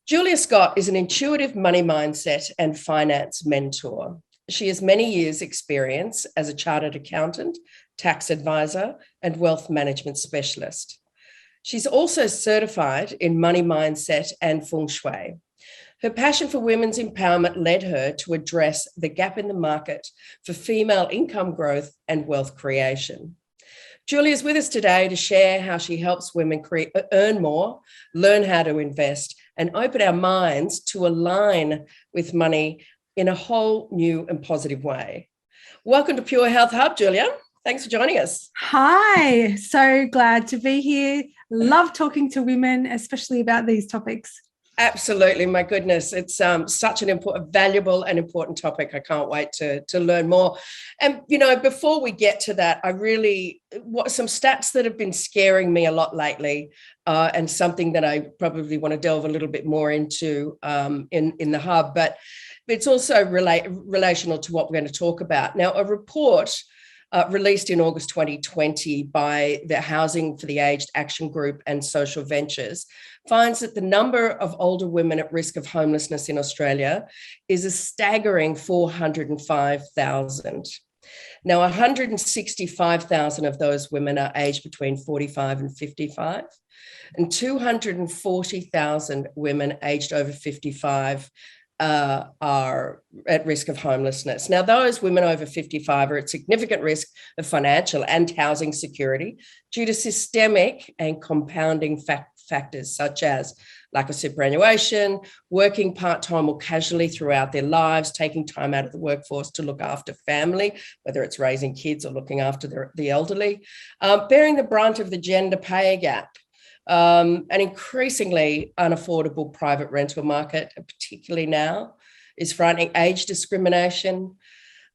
Julia Scott is an intuitive money mindset and finance mentor. She has many years' experience as a chartered accountant, tax advisor, and wealth management specialist. She's also certified in money mindset and feng shui. Her passion for women's empowerment led her to address the gap in the market for female income growth and wealth creation. Julia is with us today to share how she helps women earn more, learn how to invest, and open our minds to align with money in a whole new and positive way. Welcome to Pure Health Hub, Julia. Thanks for joining us. Hi, so glad to be here. Love talking to women, especially about these topics. Absolutely, my goodness. It's such an valuable and important topic. I can't wait to learn more. And, before we get to that, some stats that have been scaring me a lot lately and something that I probably want to delve a little bit more into in the hub, but it's also relational to what we're going to talk about. Now, a report released in August 2020 by the Housing for the Aged Action Group and Social Ventures finds that the number of older women at risk of homelessness in Australia is a staggering 405,000. Now, 165,000 of those women are aged between 45 and 55, and 240,000 women aged over 55 are at risk of homelessness. Now, those women over 55 are at significant risk of financial and housing security due to systemic and compounding factors such as lack of superannuation, working part-time or casually throughout their lives, taking time out of the workforce to look after family, whether it's raising kids or looking after the elderly, bearing the brunt of the gender pay gap, an increasingly unaffordable private rental market, particularly now, is frightening age discrimination.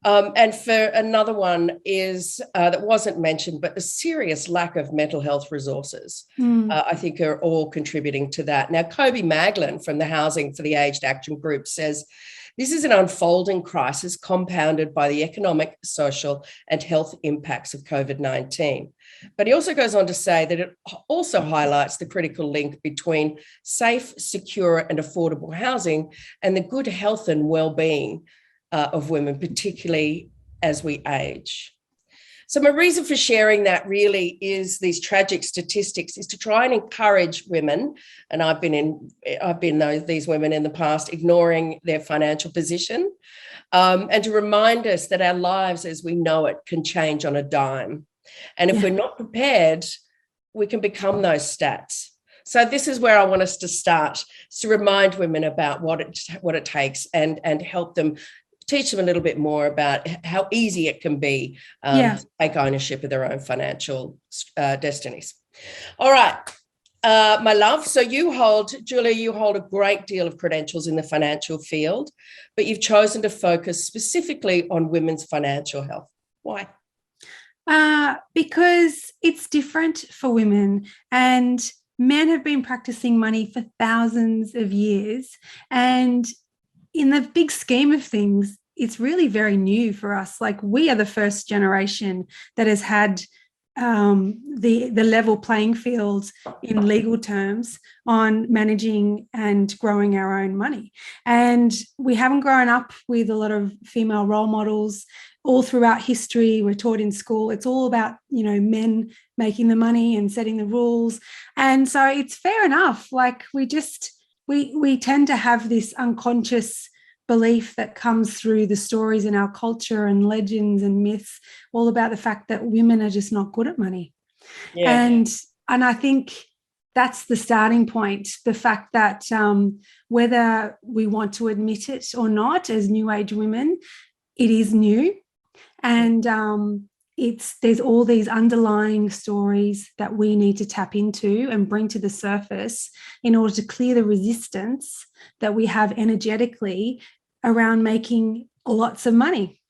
And for another one is that wasn't mentioned, but a serious lack of mental health resources, I think are all contributing to that. Now, Kobe Maglin from the Housing for the Aged Action Group says, this is an unfolding crisis compounded by the economic, social, and health impacts of COVID-19. But he also goes on to say that it also highlights the critical link between safe, secure, and affordable housing and the good health and well-being of women, particularly as we age. So my reason for sharing that really is these tragic statistics is to try and encourage women, and I've been these women in the past, ignoring their financial position, and to remind us that our lives as we know it can change on a dime. And if we're not prepared, we can become those stats. So this is where I want us to start, to remind women about what it takes and help them, teach them a little bit more about how easy it can be to take ownership of their own financial destinies. All right, my love. So Julia, you hold a great deal of credentials in the financial field, but you've chosen to focus specifically on women's financial health. Why? Because it's different for women, and men have been practicing money for thousands of years. And in the big scheme of things, it's really very new for us. Like, we are the first generation that has had the level playing field in legal terms on managing and growing our own money. And we haven't grown up with a lot of female role models. All throughout history, we're taught in school, it's all about, men making the money and setting the rules. And so it's fair enough. Like, we tend to have this unconscious belief that comes through the stories in our culture and legends and myths, all about the fact that women are just not good at money. Yeah. And I think that's the starting point, the fact that whether we want to admit it or not, as new age women, it is new. And there's all these underlying stories that we need to tap into and bring to the surface in order to clear the resistance that we have energetically around making lots of money.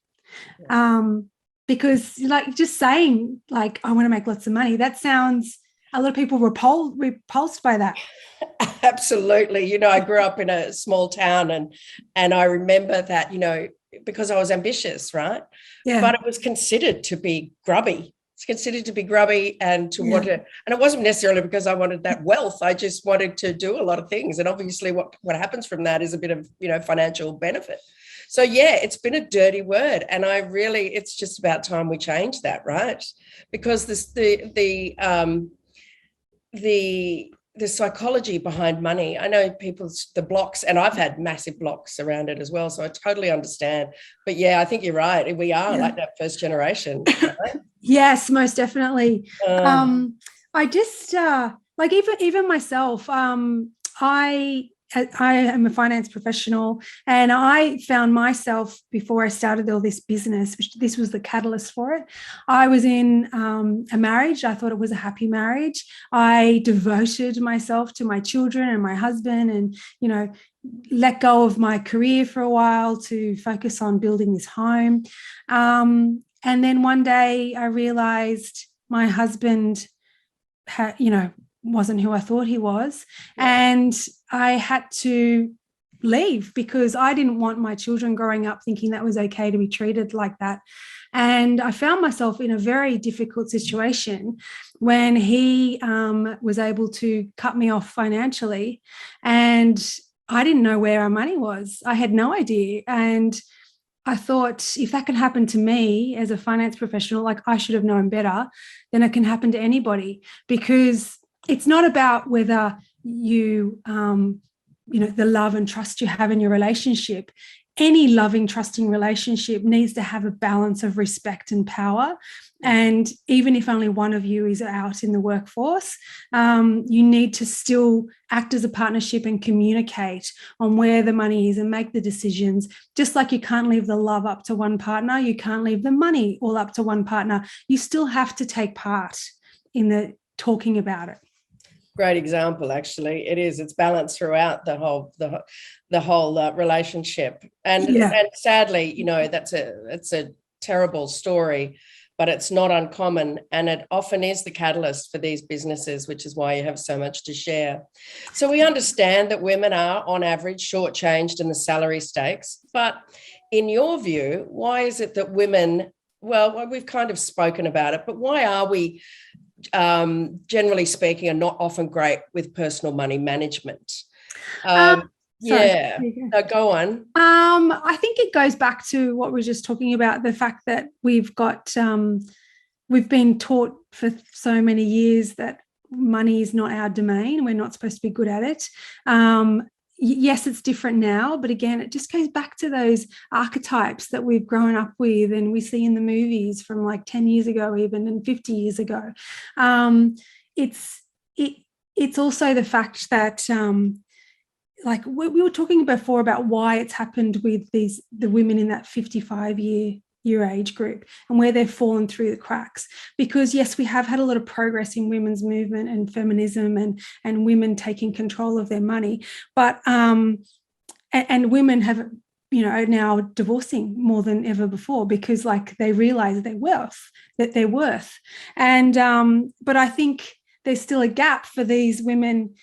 Because, like, just saying, like, I want to make lots of money, that sounds, a lot of people repulsed by that. Absolutely. I grew up in a small town and I remember that, because I was ambitious, right? Yeah. But it was considered to be grubby. It's considered to be grubby and to want to, and it wasn't necessarily because I wanted that wealth. I just wanted to do a lot of things. And obviously what happens from that is a bit of, financial benefit. So yeah, it's been a dirty word. And it's just about time we change that, right? Because the psychology behind money, I know the blocks, and I've had massive blocks around it as well, so I totally understand. But yeah, I think you're right. We are like that first generation, right? Yes, most definitely. I just like even myself. I am a finance professional, and I found myself, before I started all this business, which this was the catalyst for it. I was in a marriage. I thought it was a happy marriage. I devoted myself to my children and my husband, and, let go of my career for a while to focus on building this home. And then one day I realized my husband wasn't who I thought he was. And I had to leave because I didn't want my children growing up thinking that was okay to be treated like that. And I found myself in a very difficult situation when he was able to cut me off financially. And I didn't know where our money was. I had no idea. And I thought, if that can happen to me as a finance professional, like, I should have known better, then it can happen to anybody, because it's not about whether you, the love and trust you have in your relationship. Any loving, trusting relationship needs to have a balance of respect and power. And even if only one of you is out in the workforce, you need to still act as a partnership and communicate on where the money is and make the decisions. Just like you can't leave the love up to one partner, you can't leave the money all up to one partner. You still have to take part in the talking about it. Great example, actually. It's balanced throughout the whole relationship, and sadly, that's a terrible story, but it's not uncommon, and it often is the catalyst for these businesses, which is why you have so much to share. So we understand that women are on average shortchanged in the salary stakes, but in your view, why is it that women, well, we've kind of spoken about it, but why are we, generally speaking, are not often great with personal money management? Go on. I think it goes back to what we were just talking about, the fact that we've been taught for so many years that money is not our domain. We're not supposed to be good at it. Yes, it's different now, but again, it just goes back to those archetypes that we've grown up with and we see in the movies from like 10 years ago even, and 50 years ago. It's also the fact that like we were talking before about why it's happened with the women in that 55-year age group and where they've fallen through the cracks. Because yes, we have had a lot of progress in women's movement and feminism and women taking control of their money, but and women have, are now divorcing more than ever before because like they realize their worth. And but I think there's still a gap for these women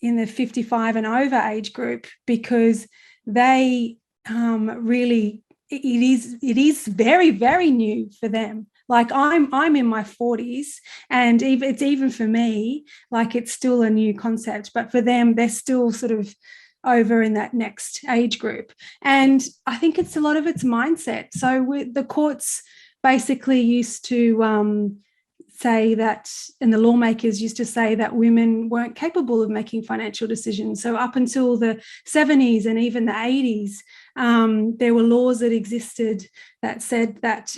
in the 55 and over age group, because they really, it is very, very new for them. Like I'm in my 40s, and it's even for me, like it's still a new concept, but for them, they're still sort of over in that next age group. And I think it's a lot of it's mindset. So the courts basically used to say that, and the lawmakers used to say that women weren't capable of making financial decisions. So up until the 70s and even the 80s, there were laws that existed that said that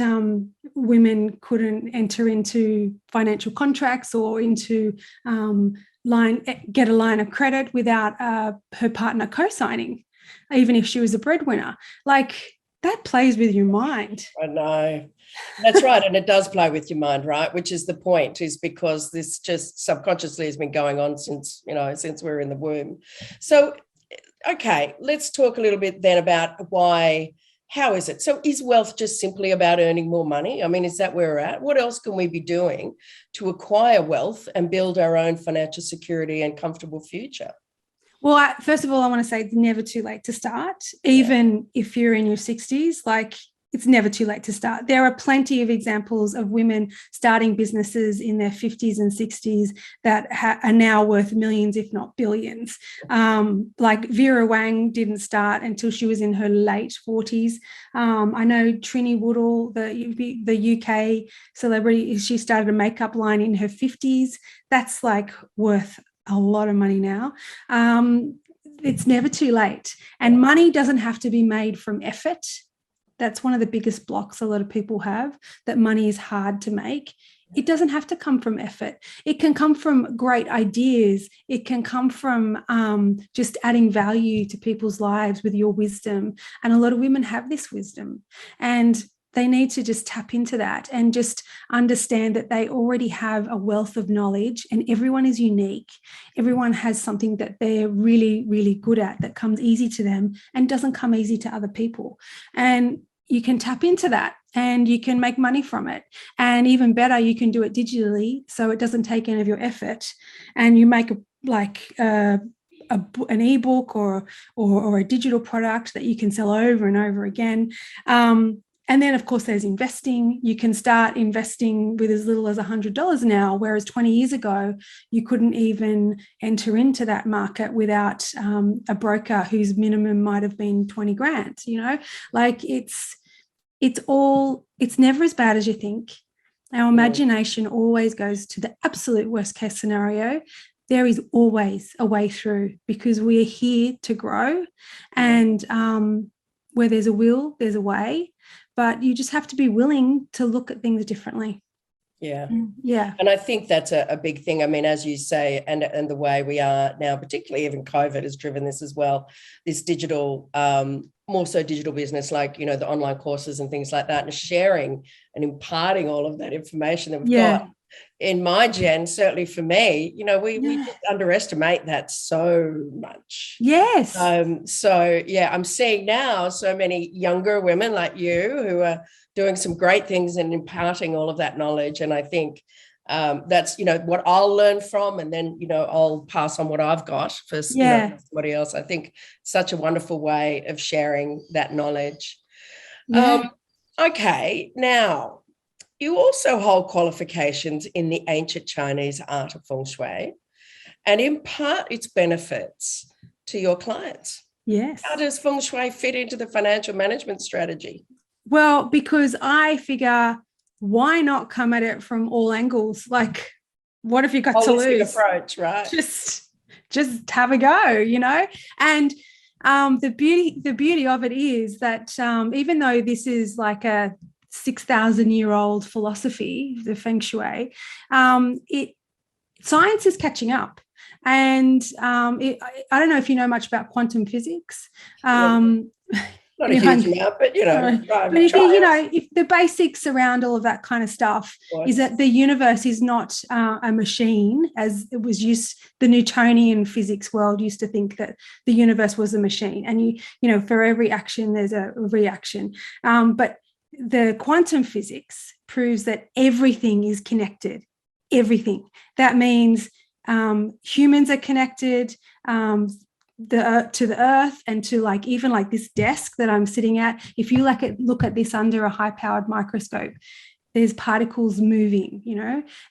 women couldn't enter into financial contracts or into get a line of credit without her partner co-signing, even if she was a breadwinner. Like, that plays with your mind. I know. That's right. And it does play with your mind, right? Which is the point, is because this just subconsciously has been going on since we're in the womb. So, okay, let's talk a little bit then about how is it? So is wealth just simply about earning more money? I mean, is that where we're at? What else can we be doing to acquire wealth and build our own financial security and comfortable future? Well, first of all, I want to say it's never too late to start, even if you're in your 60s. Like, it's never too late to start. There are plenty of examples of women starting businesses in their 50s and 60s that are now worth millions, if not billions. Like Vera Wang didn't start until she was in her late 40s. I know Trini Woodall, the UK celebrity, she started a makeup line in her 50s. That's like worth a lot of money now. It's never too late. And money doesn't have to be made from effort. That's one of the biggest blocks a lot of people have, that money is hard to make. It doesn't have to come from effort. It can come from great ideas. It can come from just adding value to people's lives with your wisdom. And a lot of women have this wisdom, and they need to just tap into that and just understand that they already have a wealth of knowledge, and everyone is unique. Everyone has something that they're really, really good at that comes easy to them and doesn't come easy to other people. And you can tap into that and you can make money from it. And even better, you can do it digitally, so it doesn't take any of your effort, and you make an ebook or a digital product that you can sell over and over again. And then, of course, there's investing. You can start investing with as little as $100 now, whereas 20 years ago, you couldn't even enter into that market without a broker whose minimum might have been 20 grand, like it's never as bad as you think. Our imagination always goes to the absolute worst case scenario. There is always a way through, because we are here to grow, and where there's a will, there's a way. But you just have to be willing to look at things differently. Yeah. Yeah. And I think that's a big thing. I mean, as you say, and the way we are now, particularly even COVID has driven this as well, this digital, more so digital business, like, the online courses and things like that, and sharing and imparting all of that information that we've got. In my gen, certainly for me, we just underestimate that so much. Yes. So yeah, I'm seeing now so many younger women like you who are doing some great things and imparting all of that knowledge. And I think that's, what I'll learn from, and then, I'll pass on what I've got for somebody else. I think such a wonderful way of sharing that knowledge. Yeah. Okay, now, you also hold qualifications in the ancient Chinese art of feng shui and impart its benefits to your clients. Yes. How does feng shui fit into the financial management strategy? Well, because I figure, why not come at it from all angles? Like, what have you got to lose? Approach, right? Just have a go, And the beauty of it is that even though this is like a 6,000-year-old philosophy, the feng shui, science is catching up. And I don't know if you know much about quantum physics. Not a huge amount, but if the basics around all of that kind of stuff is that the universe is not a machine, as it was used. The Newtonian physics world used to think that the universe was a machine, and for every action there's a reaction. But the quantum physics proves that everything is connected. Everything. That means humans are connected. To the earth, and to even this desk that I'm sitting at. If you look at this under a high-powered microscope, there's particles moving,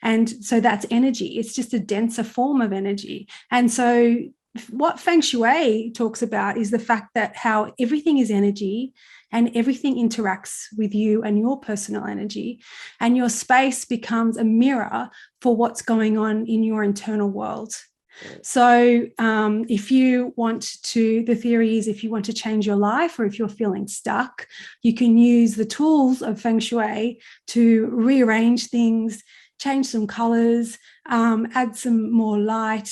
and so that's energy. It's just a denser form of energy. And so what feng shui talks about is the fact that how everything is energy, and everything interacts with you and your personal energy, and your space becomes a mirror for what's going on in your internal world. So the theory is, if you want to change your life, or if you're feeling stuck, you can use the tools of feng shui to rearrange things, change some colors, add some more light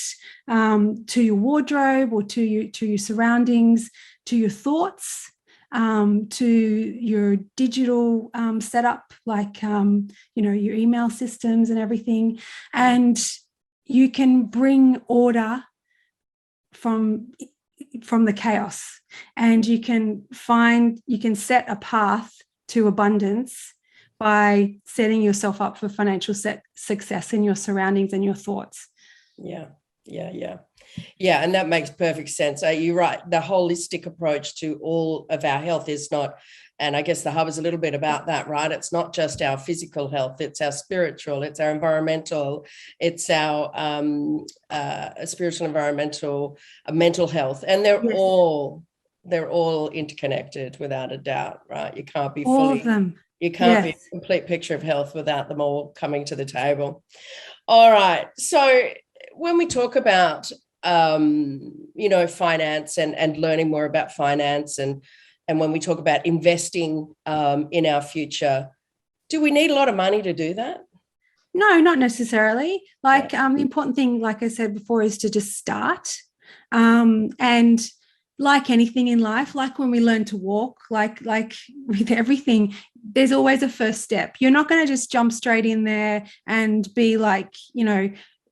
to your wardrobe, or to your surroundings, to your thoughts, to your digital setup, your email systems and everything. And you can bring order from the chaos, and you can set a path to abundance by setting yourself up for financial success in your surroundings and your thoughts. Yeah. And that makes perfect sense. You're right. The holistic approach to all of our health is not And I guess the hub is a little bit about that, right? It's not just our physical health, it's our spiritual, it's our environmental, it's our spiritual, environmental, mental health. And they're all interconnected without a doubt, right? You can't be all of them. You can't be a complete picture of health without them all coming to the table. All right. So when we talk about, finance and learning more about finance, and when we talk about investing in our future, do we need a lot of money to do that? No, not necessarily. The important thing, like I said before, is to just start. And like anything in life, like when we learn to walk, like with everything, there's always a first step. You're not going to just jump straight in there and be like,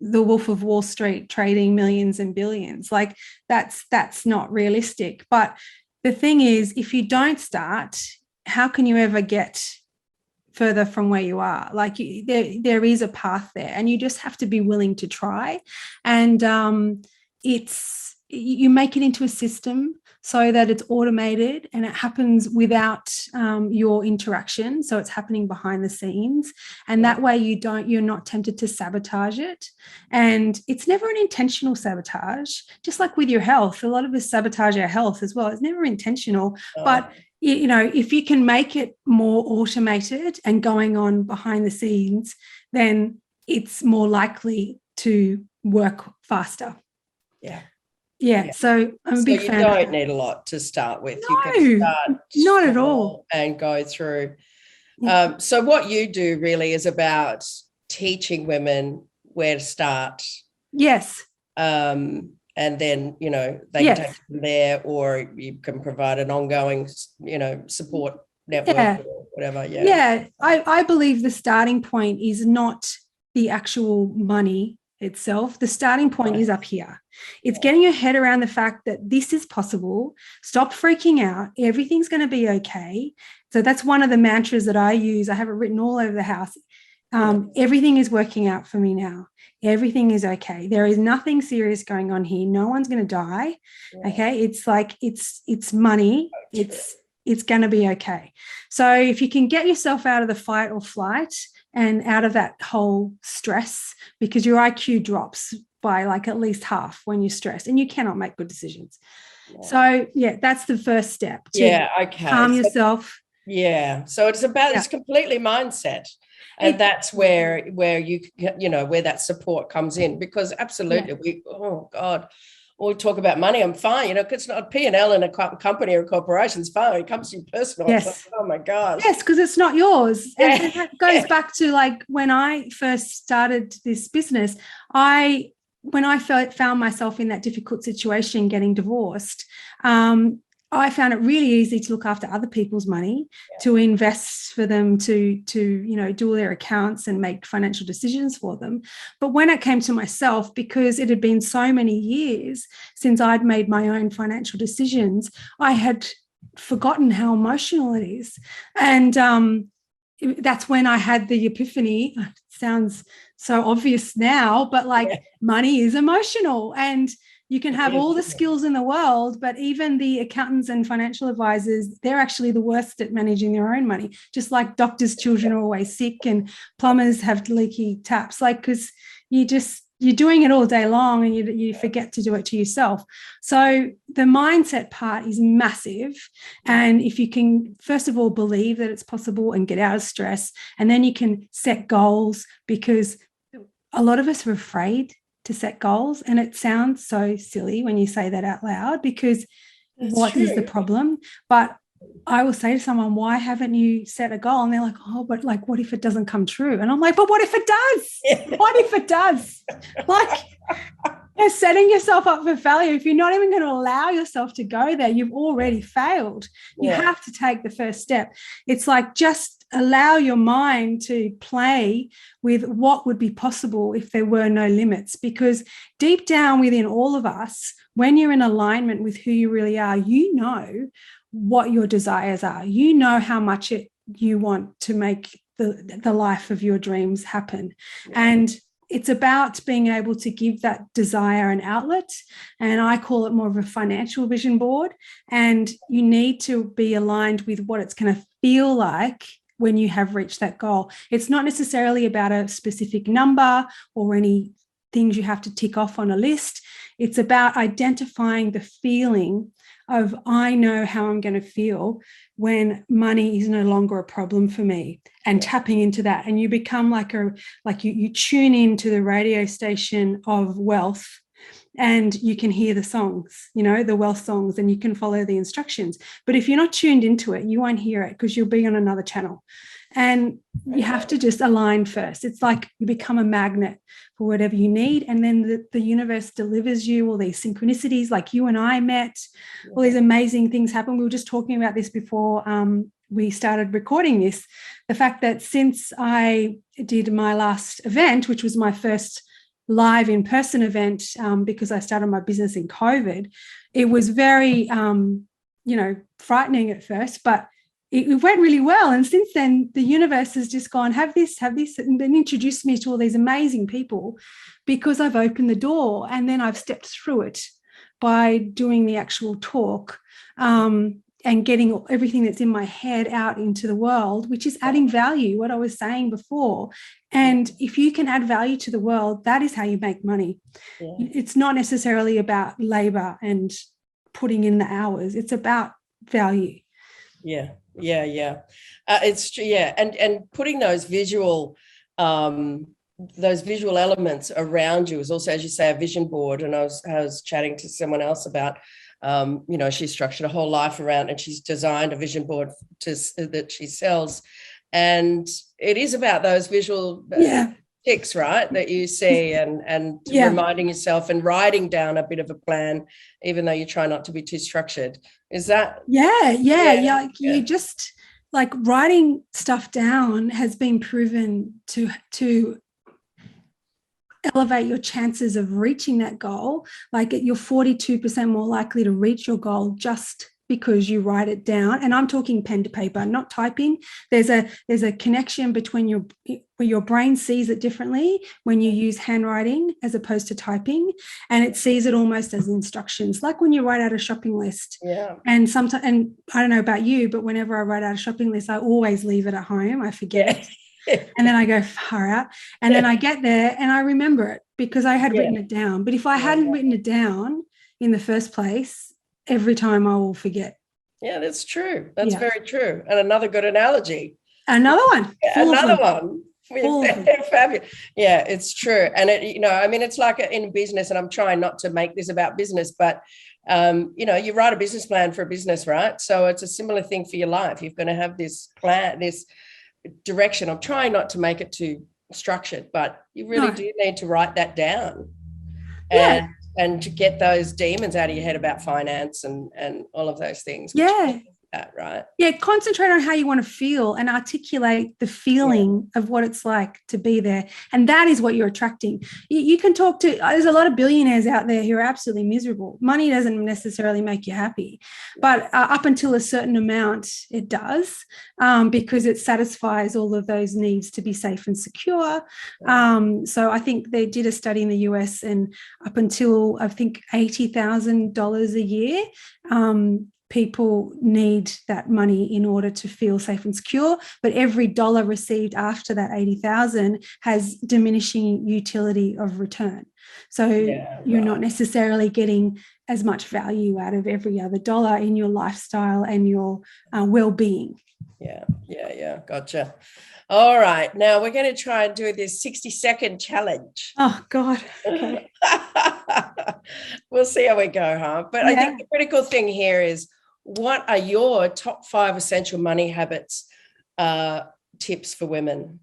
the Wolf of Wall Street trading millions and billions. Like that's not realistic. But the thing is, if you don't start, how can you ever get further from where you are? Like there is a path there, and you just have to be willing to try. And you make it into a system so that it's automated and it happens without your interaction. So it's happening behind the scenes. And that way you're not tempted to sabotage it. And it's never an intentional sabotage, just like with your health. A lot of us sabotage our health as well. It's never intentional, but if you can make it more automated and going on behind the scenes, then it's more likely to work faster. Yeah, so I'm a big fan. You don't need a lot to start with. No, you can start not at all. And go through. So what you do really is about teaching women where to start. Yes. And then, they can take it from there, or you can provide an ongoing, support network or whatever. Yeah, I believe the starting point is not the actual money itself. The starting point is up here. It's getting your head around the fact that this is possible. Stop freaking out. Everything's going to be okay. So that's one of the mantras that I use. I have it written all over the house. Everything is working out for me now. Everything is okay. There is nothing serious going on here. No one's going to die. Okay. It's like, it's money. It's going to be okay. So if you can get yourself out of the fight or flight and out of that whole stress, because your IQ drops by like at least half when you're stressed, and you cannot make good decisions. So that's the first step. Calm yourself. So it's about it's completely mindset. And that's where you where that support comes in, because absolutely we talk about money. I'm fine, it's not P&L in a company or a corporation. It's fine. It comes to you personal. Yes. Like, oh my gosh. Yes, because it's not yours. And that goes back to like when I first started this business, when I found myself in that difficult situation, getting divorced, I found it really easy to look after other people's money, to invest for them, to do all their accounts and make financial decisions for them. But when it came to myself, because it had been so many years since I'd made my own financial decisions, I had forgotten how emotional it is. And that's when I had the epiphany. It sounds so obvious now, but money is emotional, and you can have all the skills in the world, but even the accountants and financial advisors, they're actually the worst at managing their own money. Just like doctors' children are always sick and plumbers have leaky taps, because you're doing it all day long and you forget to do it to yourself. So the mindset part is massive. And if you can, first of all, believe that it's possible and get out of stress, and then you can set goals, because a lot of us are afraid to set goals. And it sounds so silly when you say that out loud, because what is the problem? But I will say to someone, why haven't you set a goal? And they're like, oh, but like, what if it doesn't come true? And I'm like, but what if it does? What if it does? You're setting yourself up for failure. If you're not even going to allow yourself to go there, you've already failed. You have to take the first step. It's like, just allow your mind to play with what would be possible if there were no limits, because deep down within all of us, when you're in alignment with who you really are, you know what your desires are. You know how much you want to make the life of your dreams happen. And it's about being able to give that desire an outlet. And I call it more of a financial vision board. And you need to be aligned with what it's going to feel like when you have reached that goal. It's not necessarily about a specific number or any things you have to tick off on a list. It's about identifying the feeling of, I know how I'm going to feel when money is no longer a problem for me, and tapping into that. And you become you tune into the radio station of wealth, and you can hear the songs, the wealth songs, and you can follow the instructions. But if you're not tuned into it, you won't hear it because you'll be on another channel. And you have to just align first. It's like you become a magnet for whatever you need. And then the universe delivers you all these synchronicities, like you and I met, all these amazing things happen. We were just talking about this before we started recording this. The fact that since I did my last event, which was my first live in-person event, because I started my business in COVID, it was very, frightening at first, but it went really well. And since then, the universe has just gone, have this, and then introduced me to all these amazing people because I've opened the door, and then I've stepped through it by doing the actual talk and getting everything that's in my head out into the world, which is adding value, what I was saying before. And if you can add value to the world, that is how you make money. Yeah. It's not necessarily about labor and putting in the hours. It's about value. Yeah. It's true. Yeah. And putting those visual elements around you is also, as you say, a vision board. And I was chatting to someone else about, she's structured a whole life around, and she's designed a vision board that she sells. And it is about those visual ticks, right, that you see, and reminding yourself and writing down a bit of a plan, even though you try not to be too structured. Is that? Yeah. You just, like, writing stuff down has been proven to elevate your chances of reaching that goal. Like, you're 42% more likely to reach your goal just because you write it down. And I'm talking pen to paper, not typing. There's a connection between your brain sees it differently when you use handwriting as opposed to typing, and it sees it almost as instructions, like when you write out a shopping list. Yeah. And sometimes, and I don't know about you, but whenever I write out a shopping list, I always leave it at home. I forget. And then I go far out, and then I get there and I remember it because I had written it down. But if I hadn't written it down in the first place, every time I will forget. Yeah, that's true. That's very true. And another good analogy. Another one. Another one. Fabulous. Yeah, it's true. And it's like in business, and I'm trying not to make this about business, but you write a business plan for a business, right? So it's a similar thing for your life. You're going to have this plan, this direction. I'm trying not to make it too structured, but you really do need to write that down. And to get those demons out of your head about finance and all of those things. Right? Yeah, concentrate on how you want to feel and articulate the feeling of what it's like to be there. And that is what you're attracting. You can talk to, there's a lot of billionaires out there who are absolutely miserable. Money doesn't necessarily make you happy, but up until a certain amount, it does, because it satisfies all of those needs to be safe and secure. So I think they did a study in the US, and up until, I think, $80,000 a year, people need that money in order to feel safe and secure. But every dollar received after that 80,000 has diminishing utility of return. So you're not necessarily getting as much value out of every other dollar in your lifestyle and your well-being. Yeah. Gotcha. All right. Now we're going to try and do this 60-second challenge. Oh, God. Okay. We'll see how we go, huh? But I think the critical thing here is, what are your top 5 essential money habits tips for women?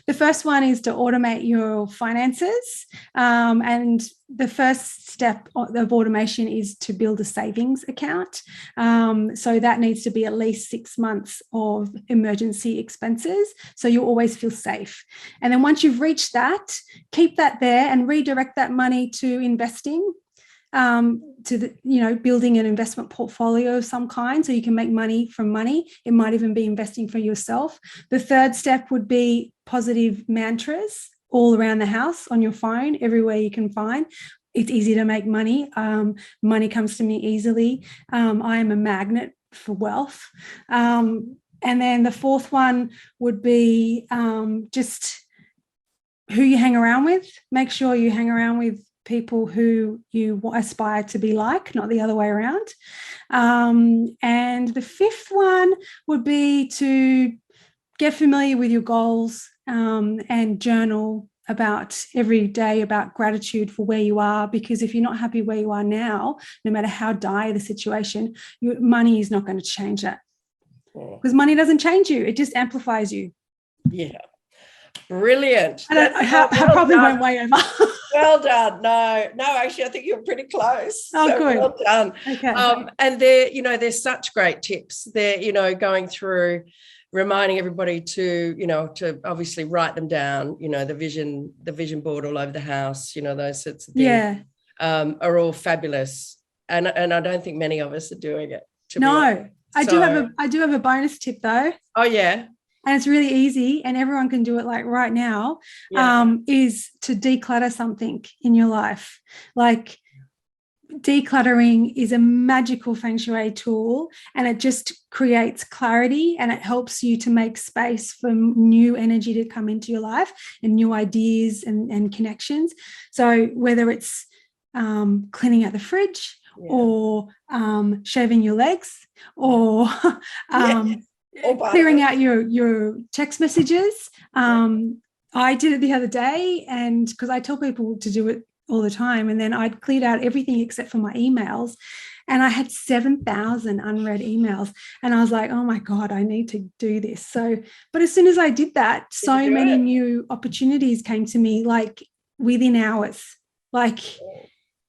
The first one is to automate your finances. And the first step of automation is to build a savings account. So that needs to be at least 6 months of emergency expenses, so you always feel safe. And then once you've reached that, keep that there and redirect that money to investing. Building an investment portfolio of some kind, so you can make money from money. It might even be investing for yourself. The third step would be positive mantras all around the house, on your phone, everywhere you can find. It's easy to make money. Money comes to me easily. I am a magnet for wealth. And then the fourth one would be just who you hang around with. Make sure you hang around with people who you aspire to be like, not the other way around. And the fifth one would be to get familiar with your goals and journal about every day about gratitude for where you are, because if you're not happy where you are now, no matter how dire the situation, your money is not going to change that, because money doesn't change you, it just amplifies you. Yeah, brilliant. I probably went way over. Well done. No, actually, I think you're pretty close. Oh, so good. Well done. Okay. And there's such great tips there, going through, reminding everybody to obviously write them down, the vision board all over the house, those sorts of things. Yeah. Are all fabulous. And I don't think many of us are doing it. No, I do have a bonus tip though. Oh, yeah. And it's really easy and everyone can do it like right now, is to declutter something in your life. Like, decluttering is a magical feng shui tool, and it just creates clarity and it helps you to make space for new energy to come into your life and new ideas and connections. So whether it's cleaning out the fridge or shaving your legs or clearing out your text messages. I did it the other day, and because I tell people to do it all the time, and then I'd cleared out everything except for my emails, and I had 7,000 unread emails, and I was like, oh my God, I need to do this. So, but as soon as I did that, so many new opportunities came to me, like within hours. Like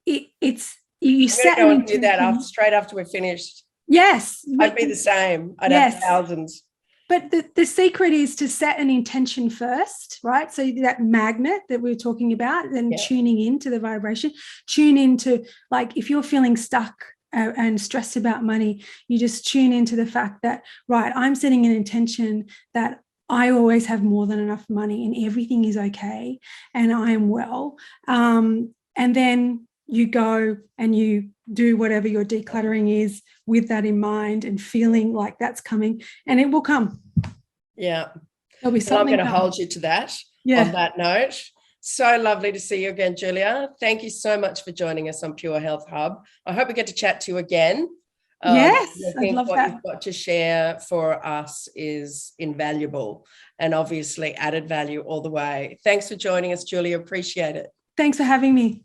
you sat and do that straight after we're finished. Yes. I'd be the same. I'd have thousands. But the secret is to set an intention first, right? So that magnet that we were talking about, then tuning into the vibration, tune into, like, if you're feeling stuck and stressed about money, you just tune into the fact that, right, I'm setting an intention that I always have more than enough money and everything is okay and I am well. And then you go and you do whatever your decluttering is with that in mind and feeling like that's coming, and it will come. Yeah. There'll be something. I'm going to hold you to that on that note. So lovely to see you again, Julia. Thank you so much for joining us on Pure Health Hub. I hope we get to chat to you again. Yes, I think what you've got to share for us is invaluable and obviously added value all the way. Thanks for joining us, Julia. Appreciate it. Thanks for having me.